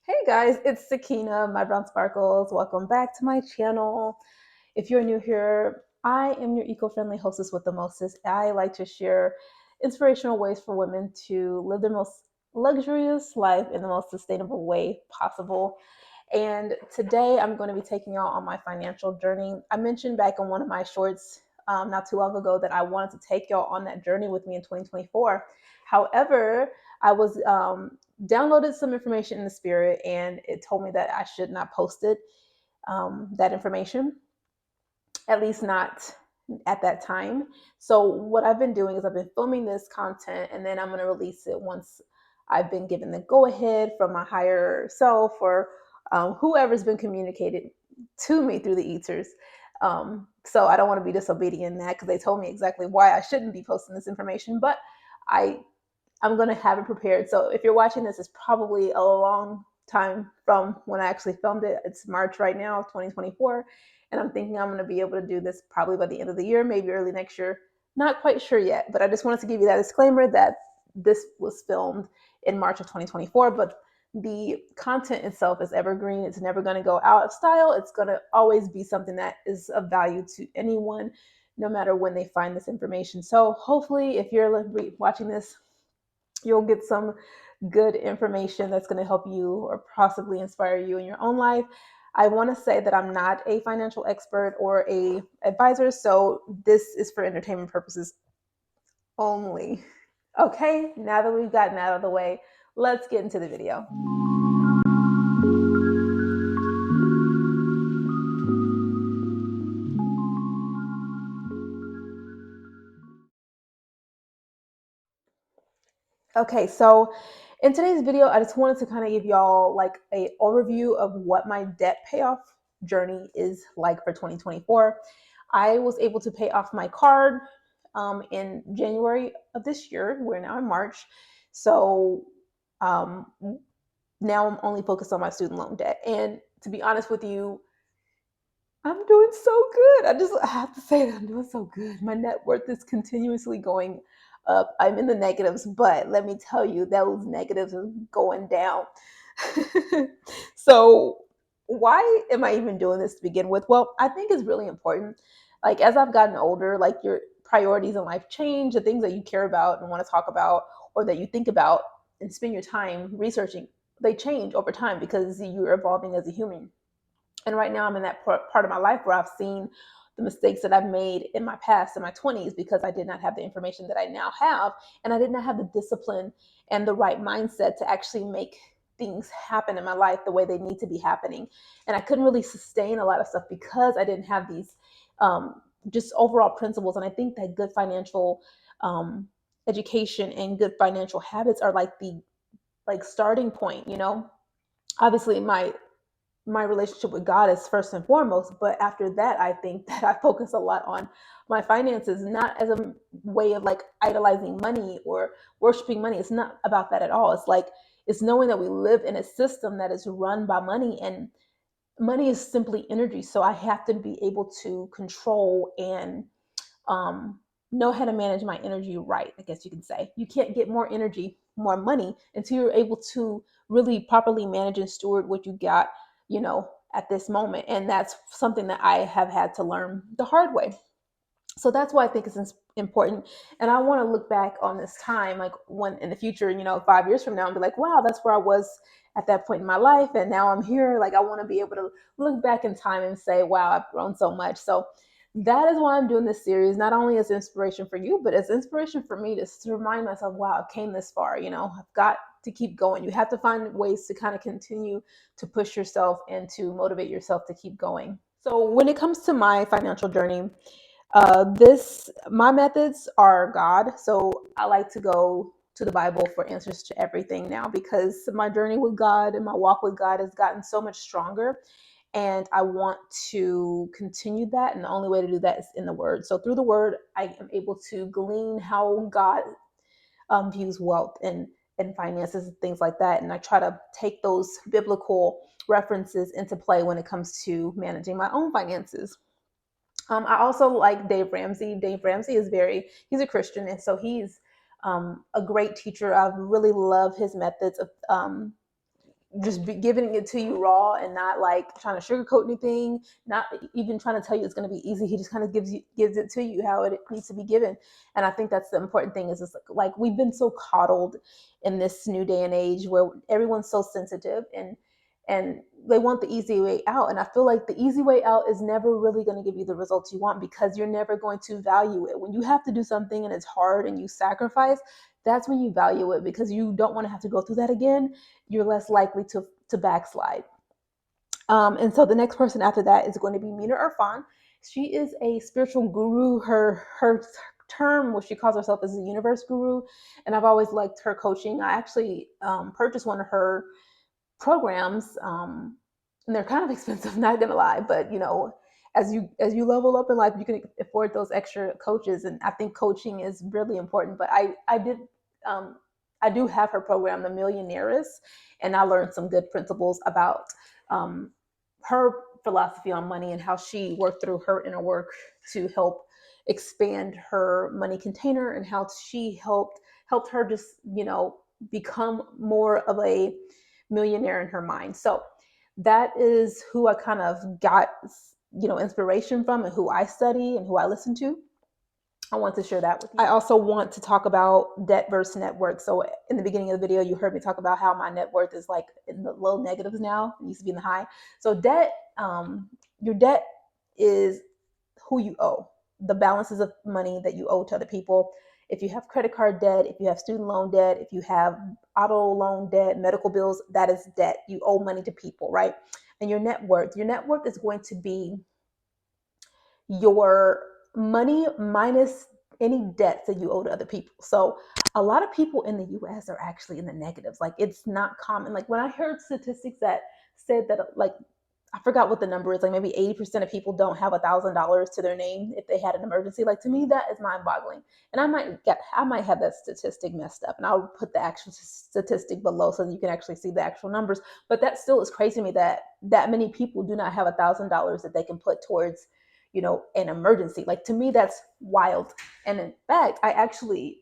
Hey guys, it's Sakina, my brown sparkles. Welcome back to my channel. If you're new here, I am your eco-friendly hostess with the mostest. I like to share inspirational ways for women to live their most luxurious life in the most sustainable way possible. And today I'm going to be taking y'all on my financial journey. I mentioned back in one of my shorts not too long ago that I wanted to take y'all on that journey with me in 2024. However, I was downloaded some information in the spirit and it told me that I should not post it, that information, at least not at that time. So what I've been doing is I've been filming this content and then I'm going to release it once I've been given the go ahead from my higher self or whoever's been communicated to me through the ethers. So I don't want to be disobedient in that because they told me exactly why I shouldn't be posting this information, but I I'm going to have it prepared. So if you're watching this, it's probably a long time from when I actually filmed it. It's March right now of 2024. And I'm thinking I'm going to be able to do this probably by the end of the year, maybe early next year. Not quite sure yet, but I just wanted to give you that disclaimer that this was filmed in March of 2024. But the content itself is evergreen. It's never going to go out of style. It's going to always be something that is of value to anyone, no matter when they find this information. So hopefully, if you're watching this, you'll get some good information that's going to help you or possibly inspire you in your own life. I want to say that I'm not a financial expert or a advisor, so this is for entertainment purposes only. Okay, now that we've gotten out of the way, let's get into the video. Okay, so in today's video, I just wanted to kind of give y'all like a overview of what my debt payoff journey is like for 2024. I was able to pay off my card in January of this year. We're now in March. So um, now I'm only focused on my student loan debt. And to be honest with you, I'm doing so good. I have to say that I'm doing so good. My net worth is continuously going up. I'm in the negatives, but let me tell you, those negatives are going down. So why am I even doing this to begin with? Well, I think it's really important. Like as I've gotten older, like your priorities in life change, the things that you care about and want to talk about or that you think about and spend your time researching, they change over time because you're evolving as a human. And right now I'm in that part of my life where I've seen the mistakes that I've made in my past, in my 20s, because I did not have the information that I now have. And I did not have the discipline and the right mindset to actually make things happen in my life the way they need to be happening. And I couldn't really sustain a lot of stuff because I didn't have these just overall principles. And I think that good financial education and good financial habits are like the starting point, you know. Obviously my relationship with God is first and foremost. But after that, I think that I focus a lot on my finances, not as a way of like idolizing money or worshiping money. It's not about that at all. It's like, it's knowing that we live in a system that is run by money and money is simply energy. So I have to be able to control and um, know how to manage my energy right, I guess you can say. You can't get more energy, more money until you're able to really properly manage and steward what you got, you know, at this moment. And that's something that I have had to learn the hard way. So that's why I think it's important. And I want to look back on this time, like when in the future, you know, 5 years from now, and be like, wow, that's where I was at that point in my life. And now I'm here. Like, I want to be able to look back in time and say, wow, I've grown so much. So that is why I'm doing this series, not only as inspiration for you, but as inspiration for me to remind myself, wow, I came this far. You know, I've got to keep going. You have to find ways to kind of continue to push yourself and to motivate yourself to keep going. So when it comes to my financial journey, this my methods are God. So I like to go to the Bible for answers to everything now because my journey with God and my walk with God has gotten so much stronger. And I want to continue that. And the only way to do that is in the Word. So through the Word, I am able to glean how God views wealth and finances and things like that. And I try to take those biblical references into play when it comes to managing my own finances. I also like Dave Ramsey. Dave Ramsey he's a Christian, and so he's a great teacher. I really love his methods of just be giving it to you raw and not like trying to sugarcoat anything, not even trying to tell you it's going to be easy. He just kind of gives it to you how it needs to be given. And I think that's the important thing is it's like we've been so coddled in this new day and age where everyone's so sensitive and they want the easy way out. And I feel like the easy way out is never really going to give you the results you want because you're never going to value it. When you have to do something and it's hard and you sacrifice, that's when you value it because you don't want to have to go through that again. You're less likely to backslide. And so the next person after that is going to be Mina Irfan. She is a spiritual guru. Her term, what she calls herself, is a universe guru, and I've always liked her coaching. I actually purchased one of her programs, and they're kind of expensive, not gonna lie, but as you level up in life, you can afford those extra coaches, and I think coaching is really important. But um, I do have her program, The Millionaires, and I learned some good principles about um, her philosophy on money and how she worked through her inner work to help expand her money container and how she helped her just become more of a millionaire in her mind. So that is who I kind of got inspiration from and who I study and who I listen to. I want to share that with you. I also want to talk about debt versus net worth. So in the beginning of the video, you heard me talk about how my net worth is like in the low negatives now. It used to be in the high. So your debt is who you owe, the balances of money that you owe to other people. If you have credit card debt, if you have student loan debt, if you have auto loan debt, medical bills, that is debt. You owe money to people, right? And your net worth is going to be your money minus any debts that you owe to other people. So a lot of people in the US are actually in the negatives. Like it's not common. Like when I heard statistics that said that like I forgot what the number is, like maybe 80% of people don't have $1,000 to their name if they had an emergency. Like to me, that is mind boggling. And I might have that statistic messed up and I'll put the actual statistic below so that you can actually see the actual numbers. But that still is crazy to me that many people do not have $1,000 that they can put towards, an emergency. Like to me, that's wild. And in fact, I actually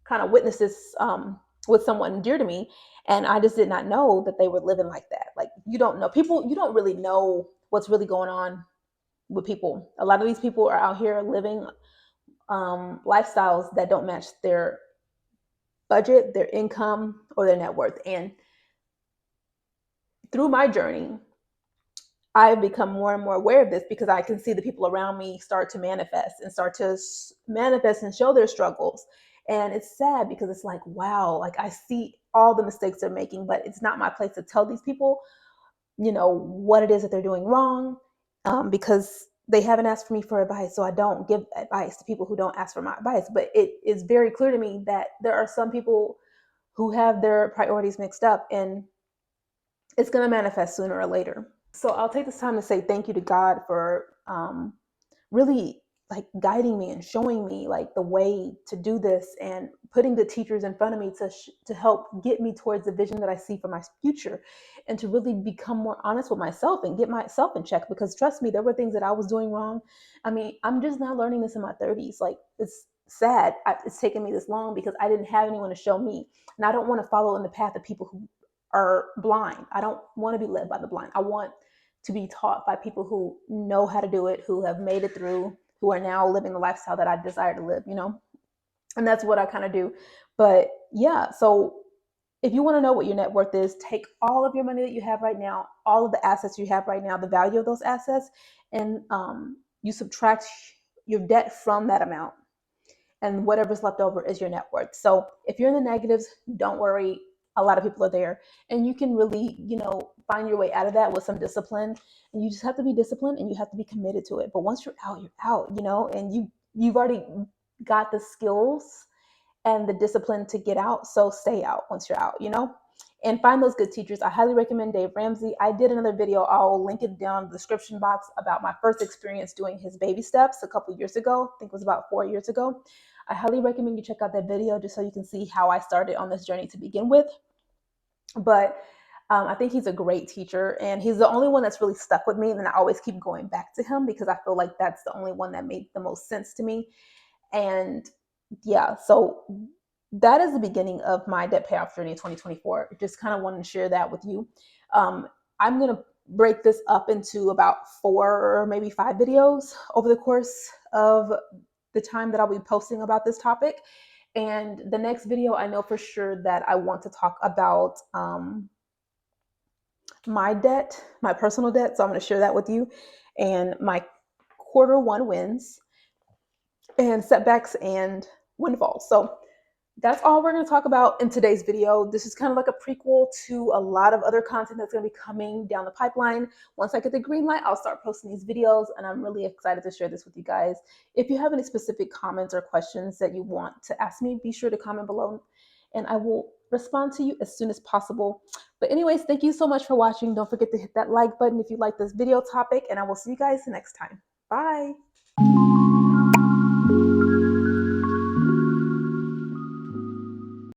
kind of witnessed this with someone dear to me, and I just did not know that they were living like that. Like you don't know people, you don't really know what's really going on with people. A lot of these people are out here living lifestyles that don't match their budget, their income, or their net worth. And through my journey, I've become more and more aware of this because I can see the people around me start to manifest and show their struggles. And it's sad because it's like, wow, like I see all the mistakes they're making, but it's not my place to tell these people, what it is that they're doing wrong, because they haven't asked for me for advice. So I don't give advice to people who don't ask for my advice. But it is very clear to me that there are some people who have their priorities mixed up, and it's going to manifest sooner or later. So I'll take this time to say thank you to God for really like guiding me and showing me like the way to do this and putting the teachers in front of me to help get me towards the vision that I see for my future, and to really become more honest with myself and get myself in check. Because trust me, there were things that I was doing wrong. I mean, I'm just now learning this in my 30s. Like it's sad it's taken me this long because I didn't have anyone to show me, and I don't want to follow in the path of people who are blind. I don't want to be led by the blind. I want to be taught by people who know how to do it, who have made it through, who are now living the lifestyle that I desire to live, And that's what I kind of do. But yeah, so if you want to know what your net worth is, take all of your money that you have right now, all of the assets you have right now, the value of those assets, and you subtract your debt from that amount. And whatever's left over is your net worth. So if you're in the negatives, don't worry. A lot of people are there, and you can really, find your way out of that with some discipline. And you just have to be disciplined and you have to be committed to it. But once you're out, and you've already got the skills and the discipline to get out. So stay out once you're out, and find those good teachers. I highly recommend Dave Ramsey. I did another video. I'll link it down in the description box about my first experience doing his baby steps a couple years ago. I think it was about 4 years ago. I highly recommend you check out that video just so you can see how I started on this journey to begin with. But I think he's a great teacher, and he's the only one that's really stuck with me. And I always keep going back to him because I feel like that's the only one that made the most sense to me. And yeah, so that is the beginning of my debt payoff journey in 2024. Just kind of wanted to share that with you. I'm going to break this up into about 4 or maybe 5 videos over the course of the time that I'll be posting about this topic. And the next video, I know for sure that I want to talk about my debt, my personal debt. So I'm going to share that with you, and my quarter 1 wins and setbacks and windfalls. So that's all we're going to talk about in today's video. This is kind of like a prequel to a lot of other content that's going to be coming down the pipeline. Once I get the green light, I'll start posting these videos, and I'm really excited to share this with you guys. If you have any specific comments or questions that you want to ask me, be sure to comment below, and I will respond to you as soon as possible. But anyways, thank you so much for watching. Don't forget to hit that like button if you like this video topic, and I will see you guys next time. Bye.